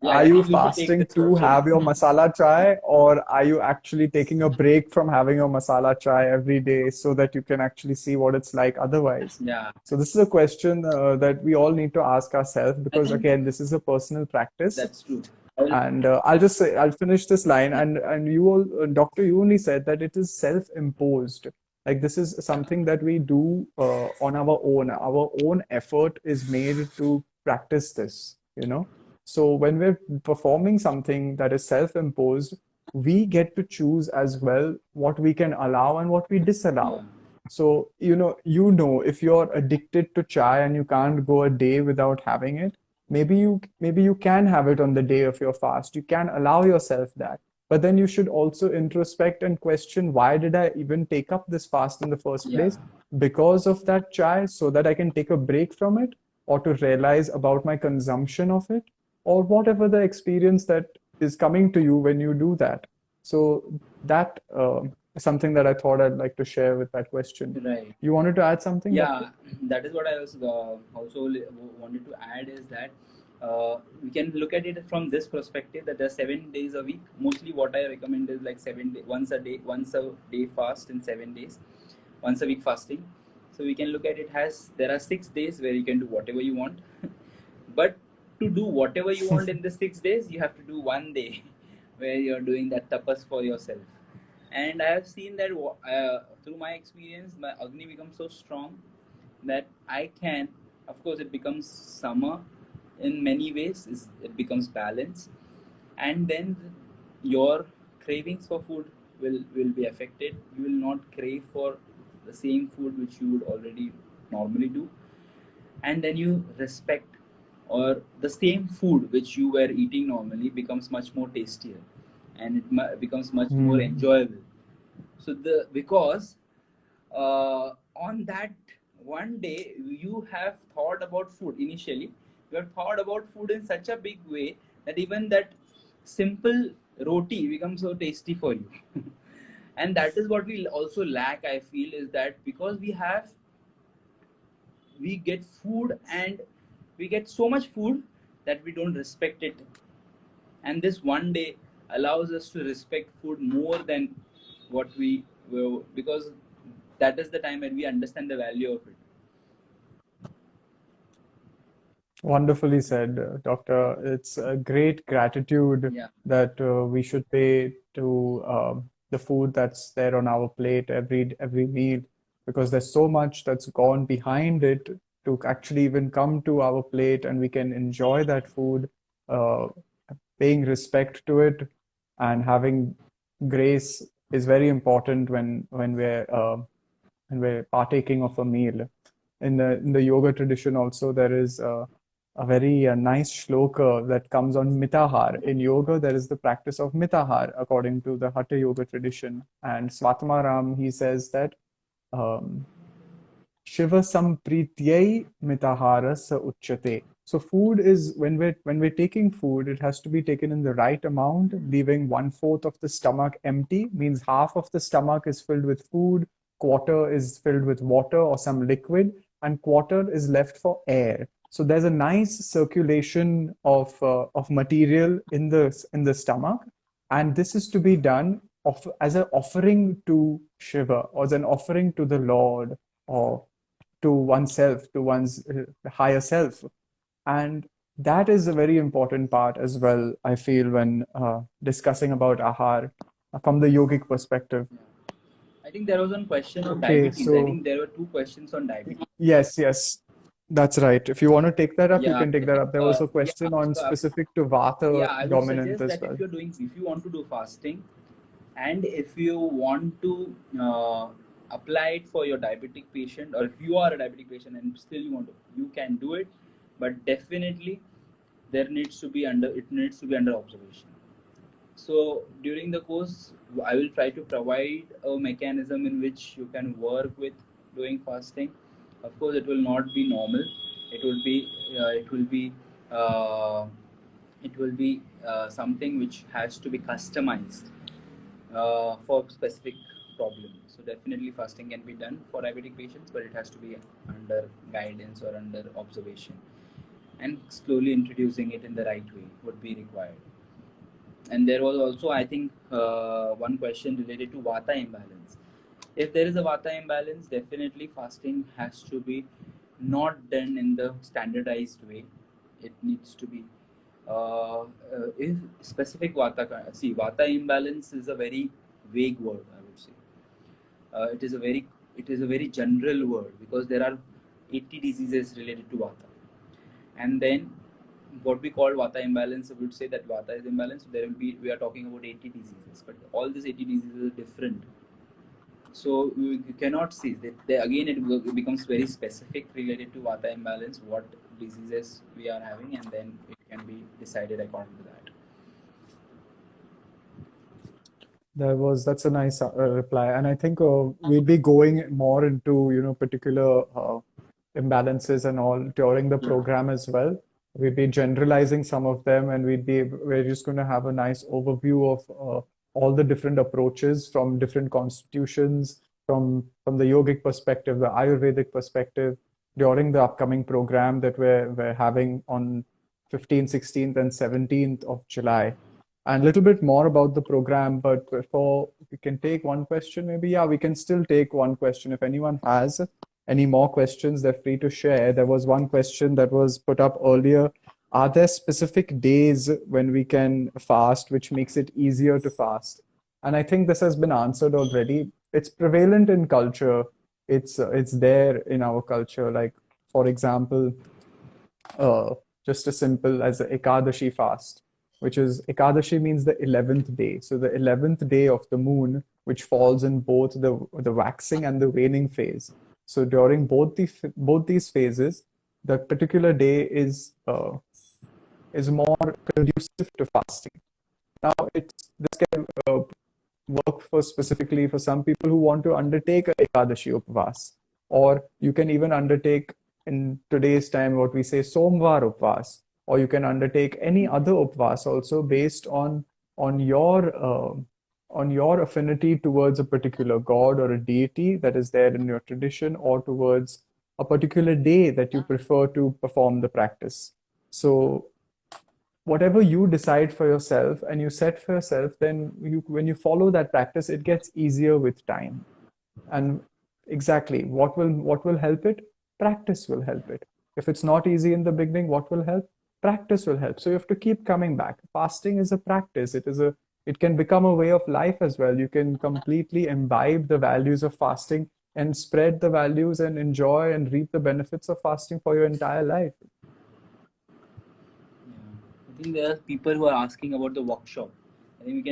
Yeah, are yeah. you You should take fasting this to question. have your masala chai, or are you actually taking a break from having your masala chai every day so that you can actually see what it's like otherwise? Yeah. So, this is a question that we all need to ask ourselves, I because think again, this is a personal practice. that's true. Well, And I'll just say, I'll finish this line. yeah. And you all, doctor, you only said that it is self-imposed. Like this is something that we do on our own. Our own effort is made to practice this. So when we're performing something that is self-imposed, we get to choose as well what we can allow and what we Yeah. disallow. So, you know, if you're addicted to chai and you can't go a day without having it, maybe you can have it on the day of your fast. You can allow yourself that. But then you should also introspect and question, why did I even take up this fast in the first Yeah. place? Because of that chai, so that I can take a break from it, or to realize about my consumption of it, or whatever the experience that is coming to you when you do that. So that something that I thought I'd like to share with that question. Right. You wanted to add something, Doctor? Yeah, that is what I was also wanted to add is that we can look at it from this perspective that there are 7 days a week. Mostly, what I recommend is like 7 day, once a day fast in 7 days, once a week fasting. So we can look at it as there are 6 days where you can do whatever you want, but to do whatever you want in the 6 days, you have to do one day where you're doing that tapas for yourself. And I have seen that through my experience, my Agni becomes so strong that I can, of course, it becomes summer in many ways, it becomes balance, and then your cravings for food will be affected. You will not crave for the same food which you would already normally do, and then you respect, or the same food which you were eating normally becomes much more tastier, and it becomes much more enjoyable. So the because on that one day you have thought about food initially, you have thought about food in such a big way that even that simple roti becomes so tasty for you. And that is what we also lack, I feel, is that because we get food, and we get so much food that we don't respect it. And this one day allows us to respect food more than what we will, because that is the time when we understand the value of it. Wonderfully said, Doctor. It's a great gratitude Yeah. that we should pay to the food that's there on our plate every meal, because there's so much that's gone behind it to actually even come to our plate, and we can enjoy that food, uh, paying respect to it, and having grace is very important when we're partaking of a meal. In the yoga tradition also, there is a very nice shloka that comes on mitahar. In yoga, there is the practice of mitahar according to the Hatha Yoga tradition. And Swatamaram, he says that um, Shiva samprityai mitahara sa uchyate. So food is when we're taking food, it has to be taken in the right amount, leaving 1/4 of the stomach empty, means half of the stomach is filled with food, quarter is filled with water or some liquid, and quarter is left for air. So there's a nice circulation of material in the stomach, and this is to be done as an offering to Shiva, or as an offering to the Lord, or to oneself, to one's higher self. And that is a very important part as well, I feel, when discussing about ahar from the yogic perspective. I think there was one question on Okay, diabetes. I so think there were two questions on diabetes. yes, yes, that's right. If you want to take that up, you Yeah. can take that up. There was a Yeah. question on So, specific to vata yeah, I would dominant suggest as that well. if you want to do fasting, and if you want to apply it for your diabetic patient, or if you are a diabetic patient and still you want to, you can do it, but definitely it needs to be under observation. So during the course, I will try to provide a mechanism in which you can work with doing fasting. Of course, it will not be normal. It will be uh, it will be something which has to be customized for specific problem. So definitely fasting can be done for diabetic patients, but it has to be under guidance or under observation, and slowly introducing it in the right way would be required. And there was also, I think, one question related to vata imbalance. If there is a vata imbalance, definitely fasting has to be not done in the standardized way. It needs to be if specific see, vata imbalance is a very vague word, I would say. It is a very general word, because there are 80 diseases related to vata, and then what we call vata imbalance, I would say that vata is imbalanced. There will be, we are talking about 80 diseases, but all these 80 diseases are different. So you cannot see that again it becomes very specific related to vata imbalance, what diseases we are having, and then it can be decided according to that. That's a nice reply, and I think we'll be going more into particular imbalances and all during the Yeah. program as well. We'll be generalizing some of them, and we're just going to have a nice overview of all the different approaches from different constitutions, from the yogic perspective, the Ayurvedic perspective, during the upcoming program that we're having on 15th, 16th, and 17th of July. And a little bit more about the program, but before we can take one question, maybe, yeah, we can still take one question. If anyone has any more questions, they're free to share. There was one question that was put up earlier. Are there specific days when we can fast, which makes it easier to fast? And I think this has been answered already. It's prevalent in culture. It's there in our culture. Like, for example, uh, just as simple as the Ekadashi fast, which is Ekadashi means the 11th day. So the 11th day of the moon, which falls in both the waxing and the waning phase. So during both these phases, that particular day is more conducive to fasting. Now, this can work for specifically for some people who want to undertake a Ekadashi Upvas, or you can even undertake in today's time what we say Somvar Upvas, or you can undertake any other Upvas also based on your on your affinity towards a particular god or a deity that is there in your tradition, or towards a particular day that you prefer to perform the practice. So whatever you decide for yourself and you set for yourself, then when you follow that practice, it gets easier with time. And exactly what will help it? Practice will help it. If it's not easy in the beginning, what will help? Practice will help. So you have to keep coming back. Fasting is a practice. It can become a way of life as well. You can completely imbibe the values of fasting and spread the values and enjoy and reap the benefits of fasting for your entire life. Yeah. I think there are people who are asking about the workshop. I think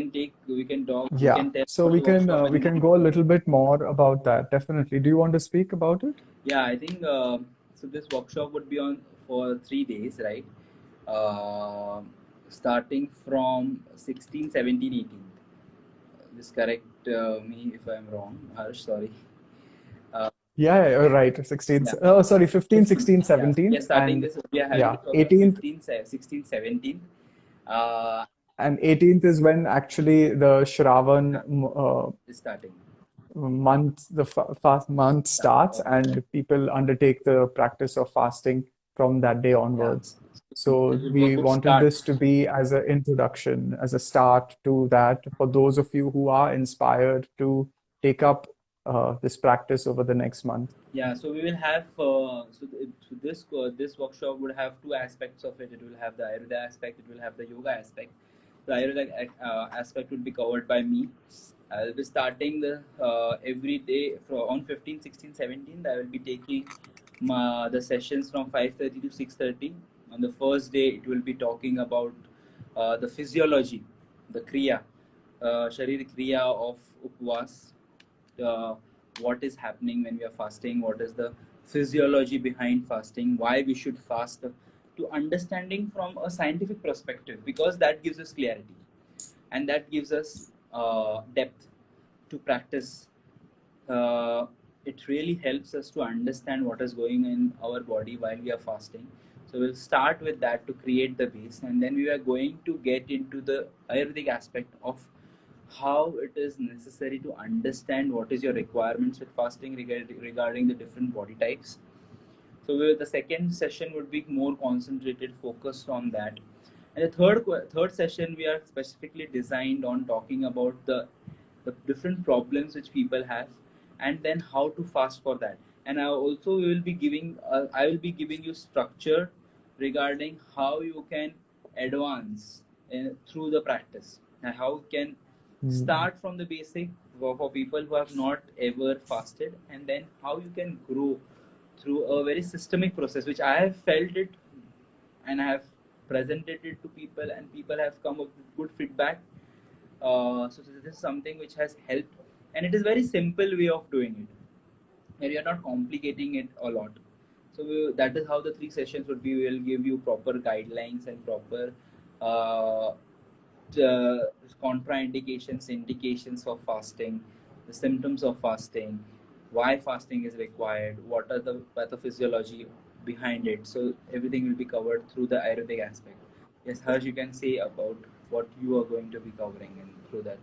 we can talk, we Yeah, can tell so about the workshop, and we then can go a little bit more about that. Definitely. Do you want to speak about it? yeah, I think so. This workshop would be on for 3 days, right? Uh, Starting from 16, 17, 18. Just correct me if I'm wrong, Harsh. Sorry. Uh, Yeah, yeah, you're right. 16th. yeah. Oh, sorry, 15th, 15th. 16th, Yeah. Yeah. 17th, Starting and this, we are having yeah, this workshop 18th 15th, 16th, 17th. Uh, and 18th is when actually the yeah, Shravan is starting. month, the fast month starts, and people undertake the practice of fasting from that day Yeah. onwards. So So it will be a we good wanted start. this to be as an introduction, as a start to that for those of you who are inspired to take up this practice over the next month. Yeah, so we will have this workshop would have two aspects of it. It will have the Ayurveda aspect. It will have the yoga aspect. The Ayurveda aspect will be covered by me. I will be starting the every day on 15, 16, 17. I will be taking the sessions from 5:30 to 6:30. On the first day, it will be talking about the physiology, the kriya, sharir kriya of upvas, uh, what is happening when we are fasting, what is the physiology behind fasting, why we should fast, to understanding from a scientific perspective, because that gives us clarity and that gives us depth to practice. uh, it really helps us to understand what is going in our body while we are fasting. So we'll start with that to create the base, and then we are going to get into the Ayurvedic aspect of how it is necessary to understand what is your requirements with fasting regarding the different body types. So the second session would be more concentrated, focused on that. And the third session we are specifically designed on talking about the different problems which people have, and then how to fast for that. And I also will be giving I will be giving you structure regarding how you can advance through the practice, and how you can Mm. start from the basic for people who have not ever fasted, and then how you can grow through a very systemic process, which I have felt it and I have presented it to people, and people have come up with good feedback. So this is something which has helped, and it is very simple way of doing it, and we are not complicating it a lot. So that is how the 3 sessions would be. We will give you proper guidelines and proper uh, uh, contraindications, indications of fasting, the symptoms of fasting, why fasting is required, what are the pathophysiology behind it. So everything will be covered through the Ayurvedic aspect. Yes, Harsh, you can say about. what you are going to be covering in through that.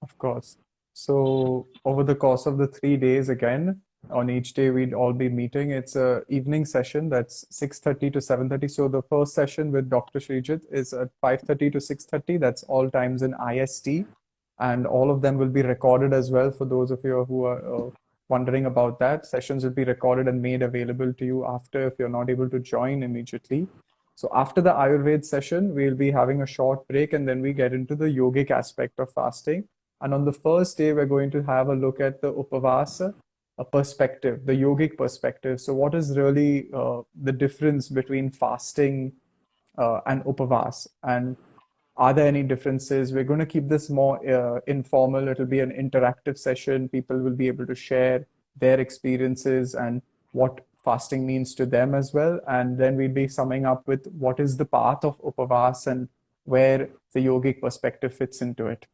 Of course. So over the course of the 3 days, again, on each day we'd all be meeting. It's a evening session that's 6:30 to 7:30. So the first session with Dr. Shreejit is at 5:30 to 6:30. That's all times in IST, and all of them will be recorded as well. For those of you who are wondering about that, sessions will be recorded and made available to you after if you're not able to join immediately. So after the Ayurveda session, we'll be having a short break, and then we get into the yogic aspect of fasting. And on the first day, we're going to have a look at the Upavasa perspective, the yogic perspective. So, what is really the difference between fasting and Upavas? And are there any differences? We're going to keep this more informal. It'll be an interactive session. People will be able to share their experiences and what fasting means to them as well. And then we'll be summing up with what is the path of Upavas and where the yogic perspective fits into it.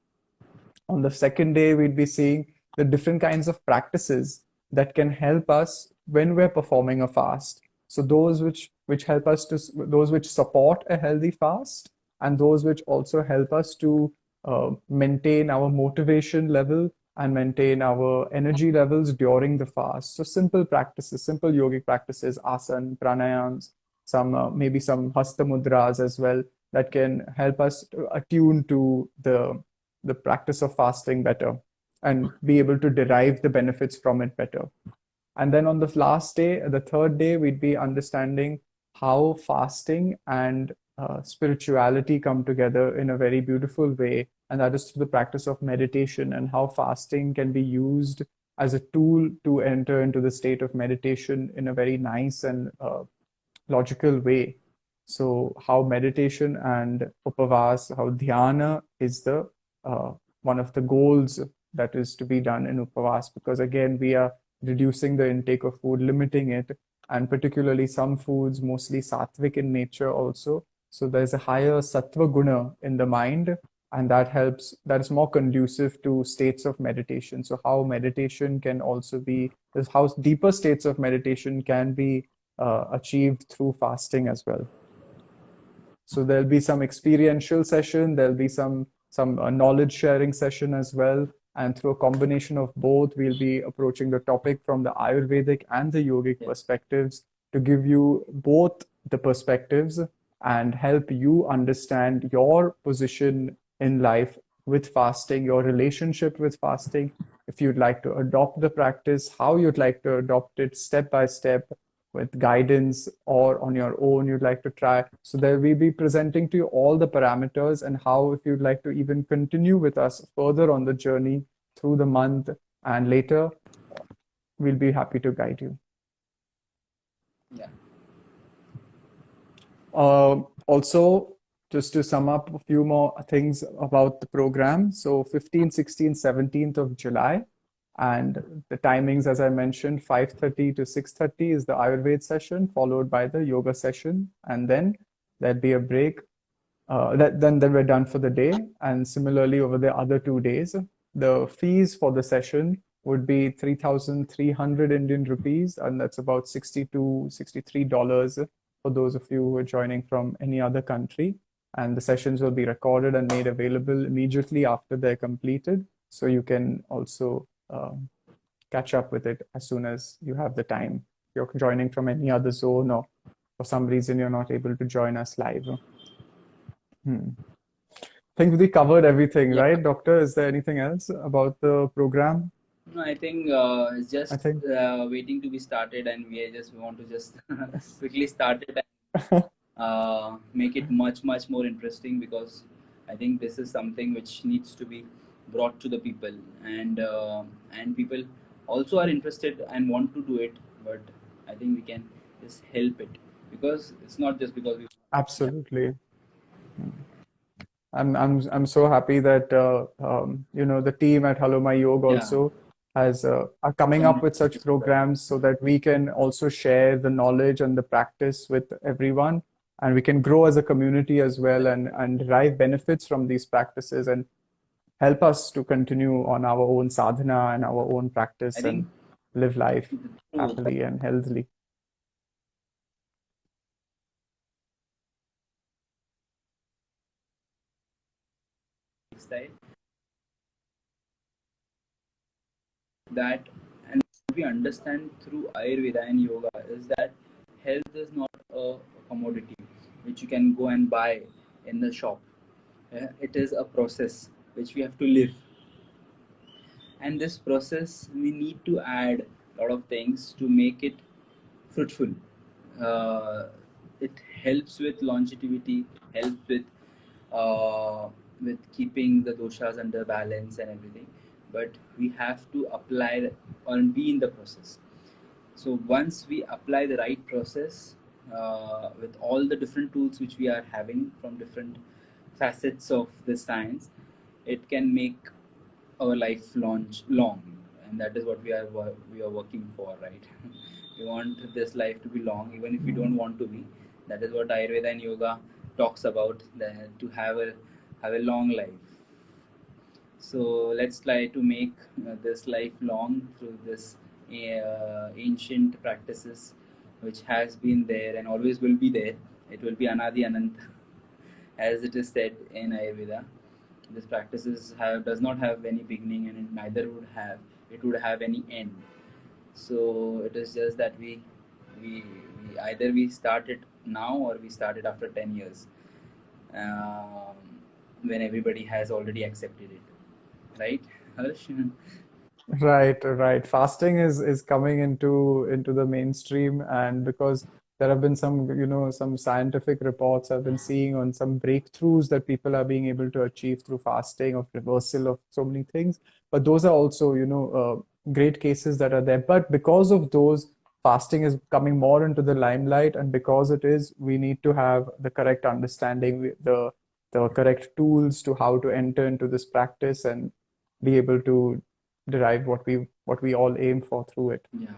On the second day, we'd be seeing the different kinds of practices that can help us when we're performing a fast. So those which help us to those which support a healthy fast, and those which also help us to maintain our motivation level and maintain our energy levels during the fast. So simple practices, simple yogic practices, asana, pranayams, some maybe some hasta mudras as well that can help us to attune to the practice of fasting better and be able to derive the benefits from it better. And then on the last day, the third day, we'd be understanding how fasting and spirituality come together in a very beautiful way. And that is through the practice of meditation, and how fasting can be used as a tool to enter into the state of meditation in a very nice and logical way. So, how meditation and upavas, how dhyana is the one of the goals that is to be done in upavas, because again, we are reducing the intake of food, limiting it, and particularly some foods, mostly sattvic in nature also. So there's a higher sattva guna in the mind, and that helps, that is more conducive to states of meditation. So how meditation can also be, how deeper states of meditation can be achieved through fasting as well. So there'll be some experiential session, there'll be some knowledge sharing session as well. And through a combination of both, we'll be approaching the topic from the Ayurvedic and the yogic perspectives to give you both the perspectives and help you understand your position in life with fasting, your relationship with fasting, if you'd like to adopt the practice, how you'd like to adopt it step by step with guidance, or on your own you'd like to try. So there we'll be presenting to you all the parameters and how, if you'd like to even continue with us further on the journey through the month and later, we'll be happy to guide you. Yeah. Also, just to sum up a few more things about the program. So 15th, 16th, 17th of July. And the timings, as I mentioned, 5:30 to 6:30 is the Ayurveda session, followed by the yoga session. And then there'd be a break. Then we're done for the day. And similarly, over the other 2 days, the fees for the session would be 3,300 Indian rupees, and that's about $62, $63 for those of you who are joining from any other country. And the sessions will be recorded and made available immediately after they're completed. So you can also catch up with it as soon as you have the time. If you're joining from any other zone, or for some reason you're not able to join us live. I think we covered everything, Yeah. right, Doctor? Is there anything else about the program? No, I think it's I just think. waiting to be started, and we want to just quickly start it and make it much more interesting, because I think this is something which needs to be brought to the people, and people also are interested and want to do it, but I think we can just help it, because it's not just because we. Yeah. Absolutely. I'm so happy that the team at Hello My Yoga Yeah. also has are coming up with such programs so that we can also share the knowledge and the practice with everyone, and we can grow as a community as well, and derive benefits from these practices and help us to continue on our own sadhana and our own I practice think and live life true. happily and healthily. lifestyle. That, and what we understand through Ayurveda and yoga is that health is not a commodity which you can go and buy in the shop. It is a process which we have to live, and this process we need to add a lot of things to make it fruitful. uh, it helps with longevity, helps with keeping the doshas under balance and everything, but we have to apply or be in the process. So once we apply the right process, with all the different tools which we are having from different facets of the science, it can make our life long, and that is what we are working for, right? We want this life to be long, even if we don't want to be. That is what Ayurveda and yoga talks about, that to have a long life. So let's try to make this life long through this ancient practices which has been there and always will be there. It will be Anadi Ananta, as it is said in Ayurveda. This practices does not have any beginning, and it neither would have any end. So it is just that we either we start it now or we start it after 10 years, um, when everybody has already accepted it, right, Harsh? Right, right. Fasting is coming into the mainstream, and because there have been some, some scientific reports I've been seeing on some breakthroughs that people are being able to achieve through fasting, of reversal of so many things. But those are also, great cases that are there. But because of those, fasting is coming more into the limelight, and because it is, we need to have the correct understanding, the correct tools to how to enter into this practice and be able to derive what we all aim for through it. Yeah.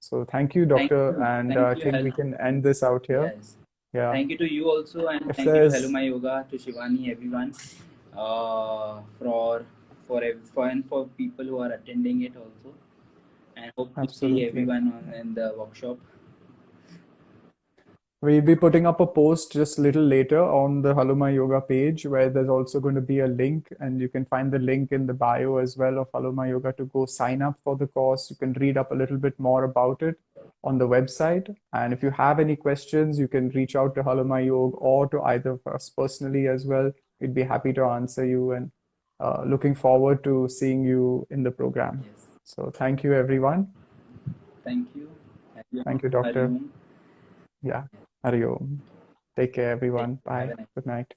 So thank you, Thank doctor, you. and Thank I you, think we can end this out here. yes. Yeah. Thank you to you also, and If thank you to there's Hello Yoga, to Shivani, everyone, for and for people who are attending it also, and hope to see Absolutely. everyone in the workshop. We'll be putting up a post just a little later on the Haluma Yoga page where there's also going to be a link, and you can find the link in the bio as well of Haluma Yoga to go sign up for the course. You can read up a little bit more about it on the website. And if you have any questions, you can reach out to Haluma Yoga or to either of us personally as well. We'd be happy to answer you, and looking forward to seeing you in the program. Yes. So thank you, everyone. Thank you. Thank you, Hari doctor. Om. Yeah. Hari Om. Take care, Take everyone. care. Have Bye. a nice Good night.